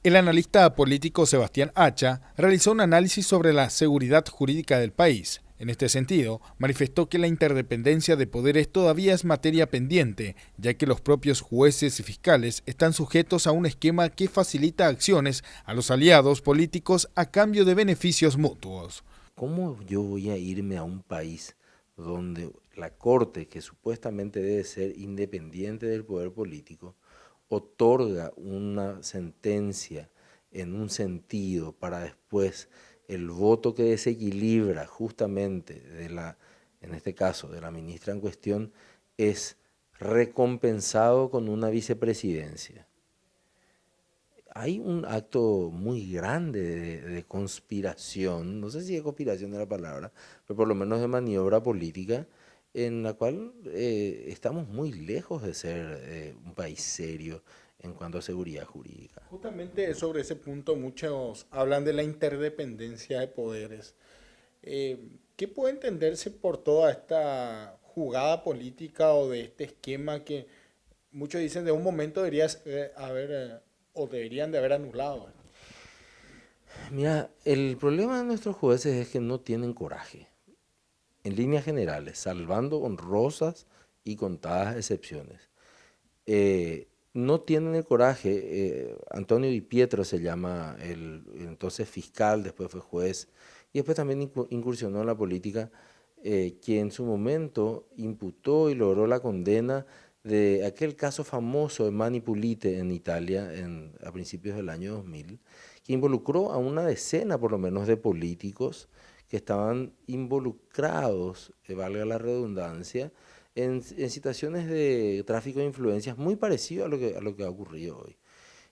El analista político Sebastián Hacha realizó un análisis sobre la seguridad jurídica del país. En este sentido, manifestó que la interdependencia de poderes todavía es materia pendiente, ya que los propios jueces y fiscales están sujetos a un esquema que facilita acciones a los aliados políticos a cambio de beneficios mutuos. ¿Cómo yo voy a irme a un país donde la Corte, que supuestamente debe ser independiente del poder político, otorga una sentencia en un sentido para después el voto que desequilibra justamente en este caso, de la ministra en cuestión, es recompensado con una vicepresidencia? Hay un acto muy grande de conspiración, no sé si de conspiración es la palabra, pero por lo menos de maniobra política, en la cual estamos muy lejos de ser un país serio en cuanto a seguridad jurídica. Justamente sobre ese punto muchos hablan de la interdependencia de poderes. ¿Qué puede entenderse por toda esta jugada política o de este esquema que muchos dicen de un momento deberías haber o deberían de haber anulado? Mira, el problema de nuestros jueces es que no tienen coraje. En líneas generales, salvando honrosas y contadas excepciones. No tienen el coraje. Antonio Di Pietro se llama el entonces fiscal, después fue juez y después también incursionó en la política, quien en su momento imputó y logró la condena de aquel caso famoso de Mani Pulite en Italia a principios del año 2000, que involucró a una decena por lo menos de políticos que estaban involucrados, valga la redundancia, en situaciones de tráfico de influencias muy parecido a lo que ha ocurrido hoy.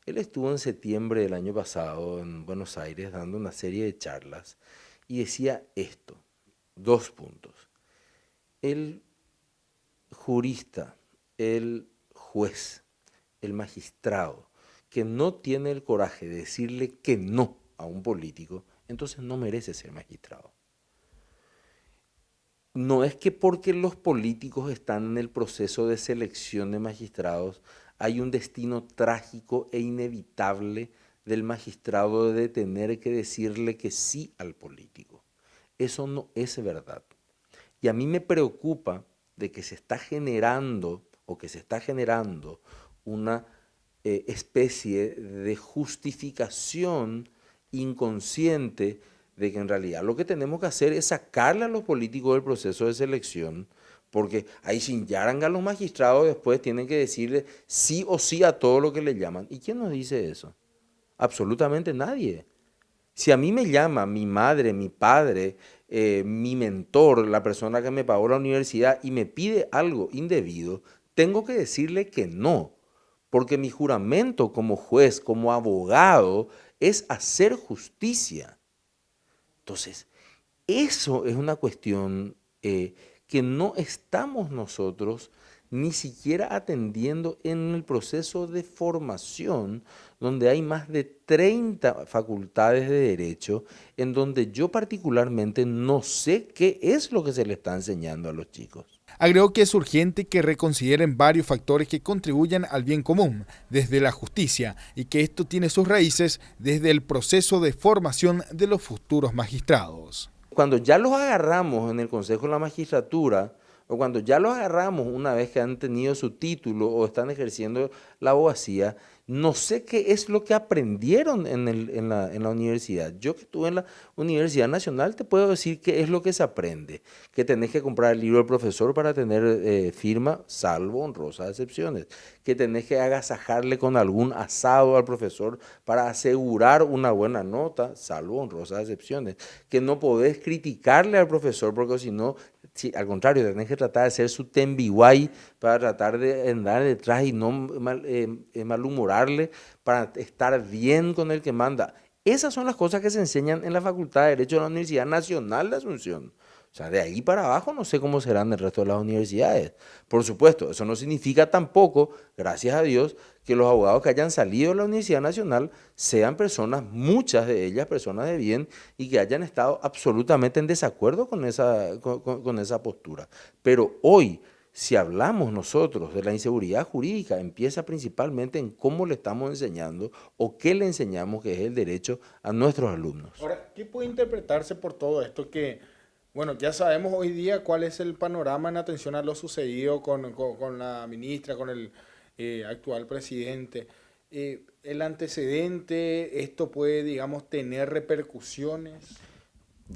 Él estuvo en septiembre del año pasado en Buenos Aires dando una serie de charlas y decía esto, dos puntos. El jurista, el juez, el magistrado, que no tiene el coraje de decirle que no a un político, entonces no merece ser magistrado. No es que porque los políticos están en el proceso de selección de magistrados, hay un destino trágico e inevitable del magistrado de tener que decirle que sí al político. Eso no es verdad. Y a mí me preocupa de que se está generando o que se está generando una especie de justificación inconsciente de que en realidad lo que tenemos que hacer es sacarle a los políticos del proceso de selección, porque ahí sin yaranga los magistrados después tienen que decirle sí o sí a todo lo que le llaman. ¿Y quién nos dice eso? Absolutamente nadie. Si a mí me llama mi madre, mi padre, mi mentor, la persona que me pagó la universidad y me pide algo indebido, tengo que decirle que no, porque mi juramento como juez, como abogado, es hacer justicia. Entonces, eso es una cuestión que no estamos nosotros ni siquiera atendiendo en el proceso de formación, donde hay más de 30 facultades de derecho, en donde yo particularmente no sé qué es lo que se le está enseñando a los chicos. Agregó que es urgente que reconsideren varios factores que contribuyan al bien común desde la justicia y que esto tiene sus raíces desde el proceso de formación de los futuros magistrados. Cuando ya los agarramos en el Consejo de la Magistratura, o cuando ya los agarramos una vez que han tenido su título o están ejerciendo la abogacía, no sé qué es lo que aprendieron en la universidad. Yo que estuve en la Universidad Nacional te puedo decir qué es lo que se aprende. Que tenés que comprar el libro del profesor para tener firma, salvo honrosas excepciones. Que tenés que agasajarle con algún asado al profesor para asegurar una buena nota, salvo honrosas excepciones. Que no podés criticarle al profesor porque si no, sí, al contrario, tenés que tratar de ser su tembiguay para tratar de andar detrás y no malhumorarle, para estar bien con el que manda. Esas son las cosas que se enseñan en la Facultad de Derecho de la Universidad Nacional de Asunción. O sea, de ahí para abajo no sé cómo serán el resto de las universidades. Por supuesto, eso no significa tampoco, gracias a Dios, que los abogados que hayan salido de la Universidad Nacional sean personas, muchas de ellas personas de bien, y que hayan estado absolutamente en desacuerdo con esa postura. Pero hoy, si hablamos nosotros de la inseguridad jurídica, empieza principalmente en cómo le estamos enseñando o qué le enseñamos, que es el derecho, a nuestros alumnos. Ahora, ¿qué puede interpretarse por todo esto? Que, bueno, ya sabemos hoy día cuál es el panorama en atención a lo sucedido con la ministra, con el actual presidente. El antecedente, esto puede, digamos, tener repercusiones.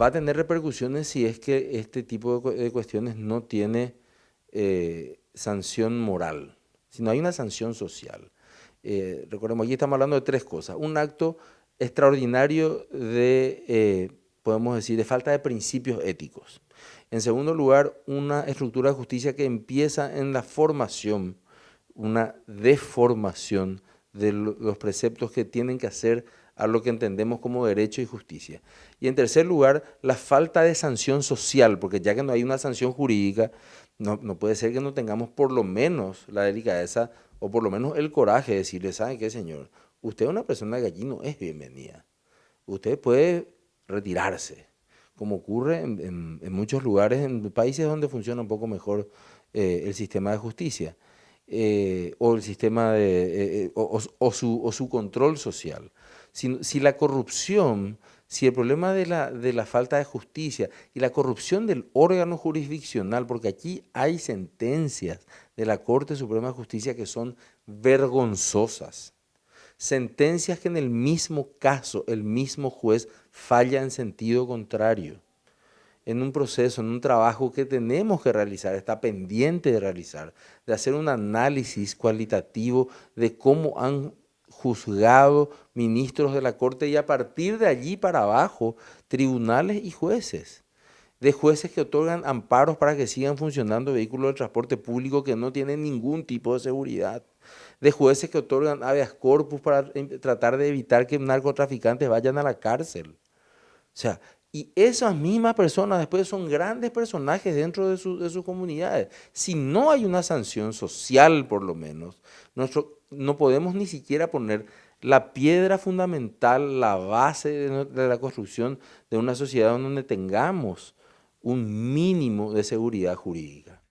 Va a tener repercusiones si es que este tipo de cuestiones no tiene sanción moral, si no hay una sanción social. Recordemos, aquí estamos hablando de tres cosas. Un acto extraordinario de, podemos decir, de falta de principios éticos. En segundo lugar, una estructura de justicia que empieza en la formación, una deformación de los preceptos que tienen que hacer a lo que entendemos como derecho y justicia. Y en tercer lugar, la falta de sanción social, porque ya que no hay una sanción jurídica, no puede ser que no tengamos por lo menos la delicadeza o por lo menos el coraje de decirle, ¿sabe qué, señor? Usted es una persona que allí no es bienvenida. Usted puede retirarse, como ocurre en muchos lugares, en países donde funciona un poco mejor el sistema de justicia. O el sistema o su control social. Si la corrupción, si el problema de la falta de justicia y la corrupción del órgano jurisdiccional, porque aquí hay sentencias de la Corte Suprema de Justicia que son vergonzosas, sentencias que en el mismo caso el mismo juez falla en sentido contrario, en un proceso, en un trabajo que tenemos que realizar, está pendiente de realizar, de hacer un análisis cualitativo de cómo han juzgado ministros de la Corte y a partir de allí para abajo, tribunales y jueces. De jueces que otorgan amparos para que sigan funcionando vehículos de transporte público que no tienen ningún tipo de seguridad. De jueces que otorgan habeas corpus para tratar de evitar que narcotraficantes vayan a la cárcel. O sea, y esas mismas personas después son grandes personajes dentro de sus comunidades. Si no hay una sanción social, por lo menos, no podemos ni siquiera poner la piedra fundamental, la base de la construcción de una sociedad donde tengamos un mínimo de seguridad jurídica.